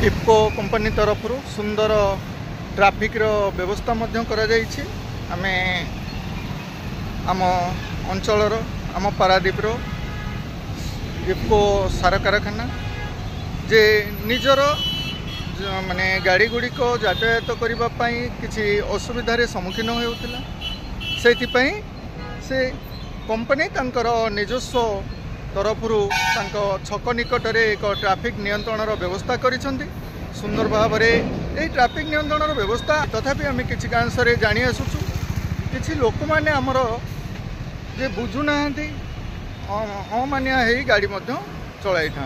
IFFCO company तरफ सुंदर traffic व्यवस्था आम आम अंचल आम पारादीपर इफ्को सार कारखाना जे निजर माने गाड़ी गुड़िक यातायात करने किसी असुविधार सम्मुखीन होता से कंपनी तांकर निजस्व तरफ छक निकट में एक ट्राफिक नियंत्रण व्यवस्था करिसेंती सुंदर भाव में ट्राफिक नियंत्रण व्यवस्था तथापि आम किसी कांश जानी आसुचु किसी लोक मैंने आमर जे बुझुना अमानिया गाड़ी चलाई था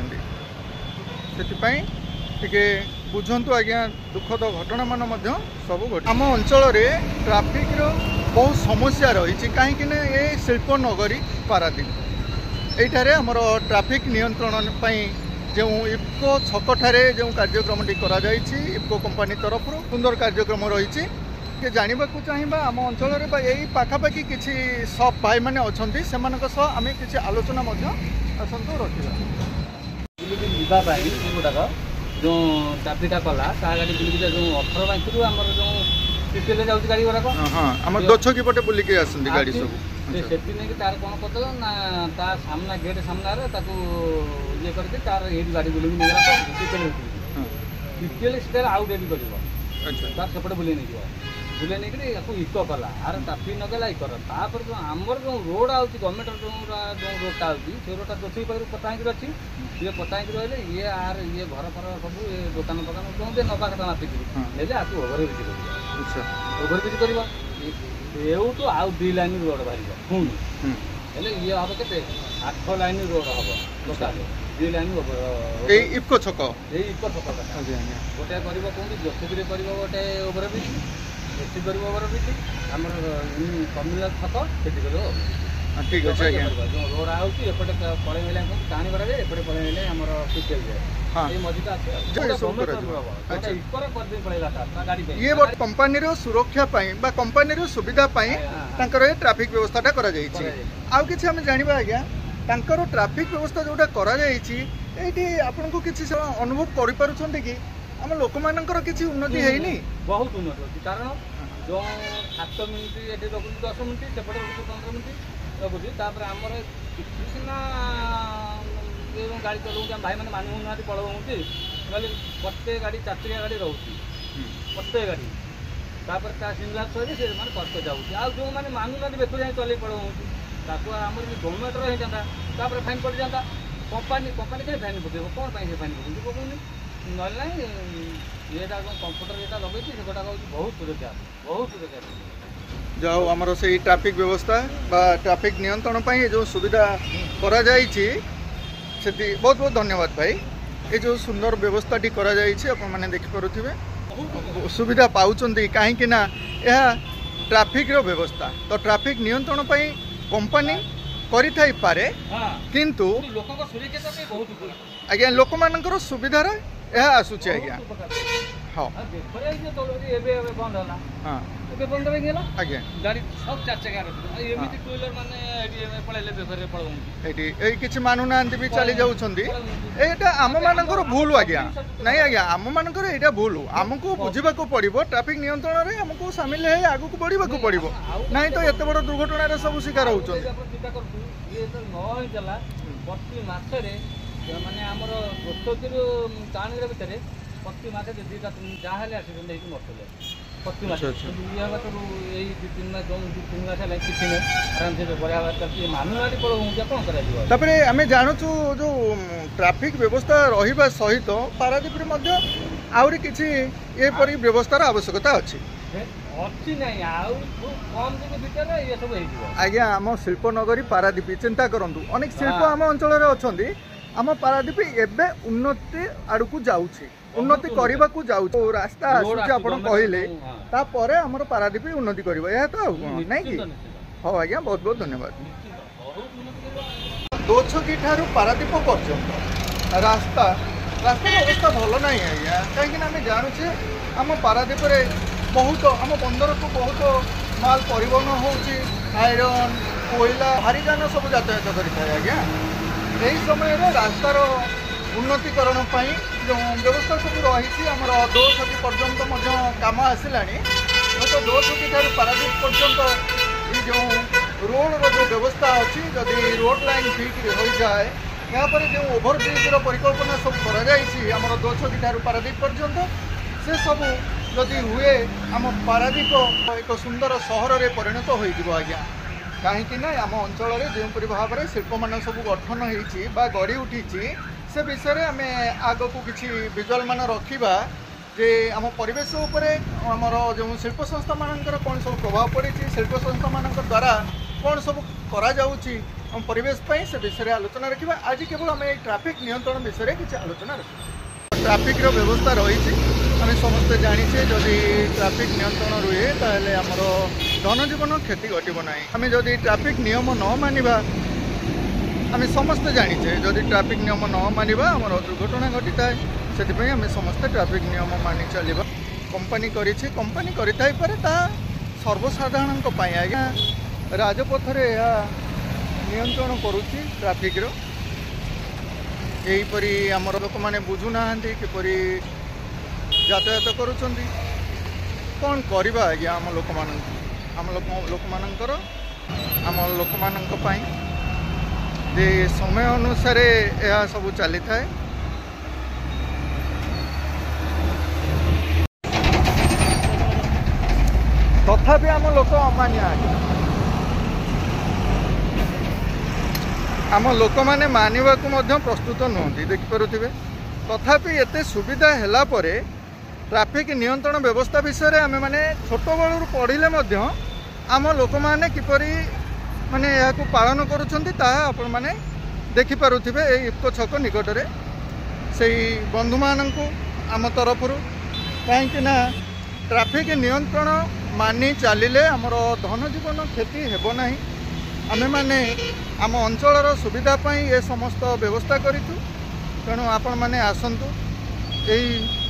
से बुझंतु आज्ञा दुखद घटना मान सब घट आम अंचल ट्राफिक बहुत समस्या रही कहीं ये शिल्प नगरी पारादीप ये आमर ट्राफिक नियंत्रण जो इफ्को छक ठारे जो कार्यक्रम इफ्को कंपनी तरफ सुंदर कार्यक्रम रही कि जानवा चाहिए आम अंचल यही पाखापाखि किसी सब भाई मैंने अच्छा से आम किसी आलोचना आसतु रखा जो ट्राफिकटा कला गाड़ी बुलिक जो 18 बाइक आम जो सीपीएल जाऊँगी गाड़ी गुड़ाक आम दक्षकी पटे बुलिक आसती गाड़ी सब से नहीं तार कौन कर ना तार सामना गेट सामने ये करके तार ये गाड़ी बुलिक नहीं सीपीएल से आउ डेली कर तार सेपटे बुले नहीं बुले नहीं इको कला आर ट्राफिक नगला इको तापर जो आमर जो रोड आउट गवर्नमेंट जो रोडटा आउट से रोडटा दक्षिण पाखु पटाई अच्छी ये पटाई रही ये आर ये घर फर सब ये दुकान दुकान जो नवा कथा नापिक ना आपको ओभरब्रिज कर ओभरब्रिज कर तो आउ 2 लाइन रोड बाहर पुणी ये हम के 8 लाइन रोड हम टोटाल 2 लाइन इफ्को छक इफ्को छक गोटे कर जोसेफी कर गोटे ओभरब्रिज एसी कर ओभरब्रिज आम कमिला छक से ठीक अच्छे जो रोड आउट एपटे पड़े टाणी बड़ा जाए एपटे पड़े आम सीपीएल जाए ये कंपनी सुरक्षा कंपनी सुविधा ट्राफिक व्यवस्था आउ कि आम जाना आज्ञा तांकर ट्राफिक व्यवस्था जोटा कर आपन को किसी अनुभव कर कि आम लोक मानकर किसी उन्नति है बहुत उन्नति होती कारण जो 7 मिनिट ये रखुच्छी 10 मिनिट सेपटे रखुच्छी 15 मिनिट रखुच्छी आमर सीना गाड़ी चलाऊँ भाई मैंने मानु ना पड़ो कहले प्रत्येक गाड़ी 4 चकिया गाड़ी रोचे प्रत्येक गाड़ी तापर सिंगला सही से मैंने कष्ट जाऊँगी आ जो मैंने मानु ना बेतु जाए चल पड़ो आमर गवर्नमेंट रही जाता फाइन पड़ जाता कंपानी कहीं फाइन पकेब कौन से फाइन पकौनी ना ये कंप्यूटर ये लगे से गोटा बहुत सुरक्षा जाओ आमर से ट्राफिक व्यवस्था ट्राफिक नियंत्रण जो सुविधा करा बहुत बहुत धन्यवाद भाई ये जो सुंदर व्यवस्था टी करा आपने देखिपे सुविधा पाँच कहीं ट्राफिक व्यवस्था तो ट्राफिक नियंत्रण कंपनी करि पारे किंतु आज्ञा लोक मानकर सुविधार यह आसूची आज्ञा हाँ बंद हो आज्ञा गाड़ी सब 4 चकिया एमती टू व्हीलर माने पड़े बेफरे पड़ो किसी मानुना भी चली जाऊँगा आम मानकर भूल आज्ञा नहीं आज्ञा आम मानकर यहाँ भूल आमको बुझा पड़ो ट्राफिक नियंत्रण में आमको सामिल है आगू बढ़ा पड़ो ना तो एत बड़ दुर्घटन सब शिकार होती प्रति मसरे माने आमर 70 टाण भितर प्रति मस 2टा जहाँ एक्सीडेंट मरते प्रति मस यही 2-3 मास जो 2-3 मास है किसी आराम से बढ़िया चलती मानुआली पड़ो कौन कर आम जानूँ जो ट्राफिक व्यवस्था रहा सहित पारादीप आहरी किसी एपरी व्यवस्थार आवश्यकता अच्छी आज्ञा आम शिल्प नगरी पारादीप चिंता करूँ अनेक शिल्प आम अंचल अच्छा आम पारादीप एवं उन्नति आड़क जाऊँगी उन्नति करने को जाऊँ रास्ता आसूँ आप कहले तापर आम पारादीप उन्नति कर तो नहीं कि हाँ आज्ञा बहुत बहुत धन्यवाद दोछकी ठारू पारादीप पर्यंत रास्ता अवस्था भल ना आज्ञा कहीं आम जानूचे आम पारादीप बहुत आम बंदर को बहुत माल परिवहन होची आयरन कोयला भारी जान सब यातायात करें आज्ञा यही समय रास्तार उन्नतीकरण जो व्यवस्था सब रही आमर 2 छकी पर्यंत काम आसलानी तो 2 छकी ठार पारादीप पर्यंत ये जो रोड रो व्यवस्था अच्छी जदि रोड लाइन ठीक हो जाए यहाँ जो ओभरब्रिज परिकल्पना सब कर 2 छकी ठार पारादीप पर्यंत से सब जदि हुए आम पारादीप एक सुंदर सहर में परिणत हो आज्ञा कहीं आम अंचल जोपरी भाव में शिल्प मान सब गठन हो गढ़ी उठी से विषय आम आग को किसी विजुआल मान रखा जे आम परिवेश उपरे आमर जो शिल्प संस्था मानकर कौन सब प्रभाव पड़ी शिल्प संस्था मान द्वारा कौन सब करा आम परिवेश से विषय आलोचना रखा आज केवल आम ट्रैफिक नियंत्रण विषय किसी आलोचना रखा ट्रैफिक व्यवस्था रही आम समस्ते जाचे जदि ट्रैफिक नियंत्रण रुहे ताहले आमर धनजीवन क्षति घटब ना आम जदि ट्रैफिक नियम न मानिबा आम समस्ते जाचे जदि ट्रैफिक नियम न मानिबा आमर दुर्घटना घटी थाए से आम समस्ते ट्रैफिक नियम मानि चलवा कंपनी कंपनी करे सर्वसाधारण आज्ञा राजपथ नियंत्रण करुच्ची ट्रैफिक यहीपरी आमर लोक मैंने बुझुना किपरि यातायात करुँच कौन करवा आज्ञा आम लोक मानकर आम लोक मानक जे समय अनुसार यह सब चली थाए तथापि आम लोक अमानिया आम लोक मैंने मानवा को प्रस्तुत नुहति देखिपे तथापि एते सुविधा हैला परे ट्रैफिक नियंत्रण व्यवस्था विषय आम मैंने छोट बलू पढ़िले आम लोक मैंने किपरि माने यह पालन करुँच मैंने देखिपे इफ्को छक निकट में से बंधु मान आम तरफ कहीं ट्रैफिक नियंत्रण मानि चलिले आमर धनजीवन क्षति हेब ना आमे माने आम अंचल सुविधापी ये समस्त व्यवस्था करूँ तेणु आपण मैंने आसतु यही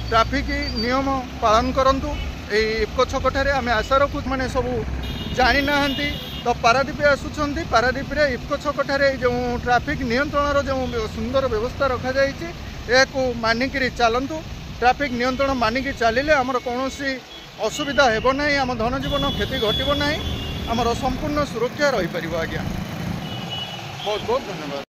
ट्रैफिक नियम पालन करूँ इफ्को छक आम आशा रखु मैंने सब जानी ना तो पारादीप आसुंच पारादीप इफ्को छक जो ट्रैफिक नियंत्रण जो सुंदर व्यवस्था रखा जाए मानिक चलतु ट्रैफिक नियंत्रण मानिक चलिले आमर कौन असुविधा हेब ना आम धनजीवन क्षति घटब ना आमर संपूर्ण सुरक्षा रही पार आज्ञा बहुत बहुत धन्यवाद।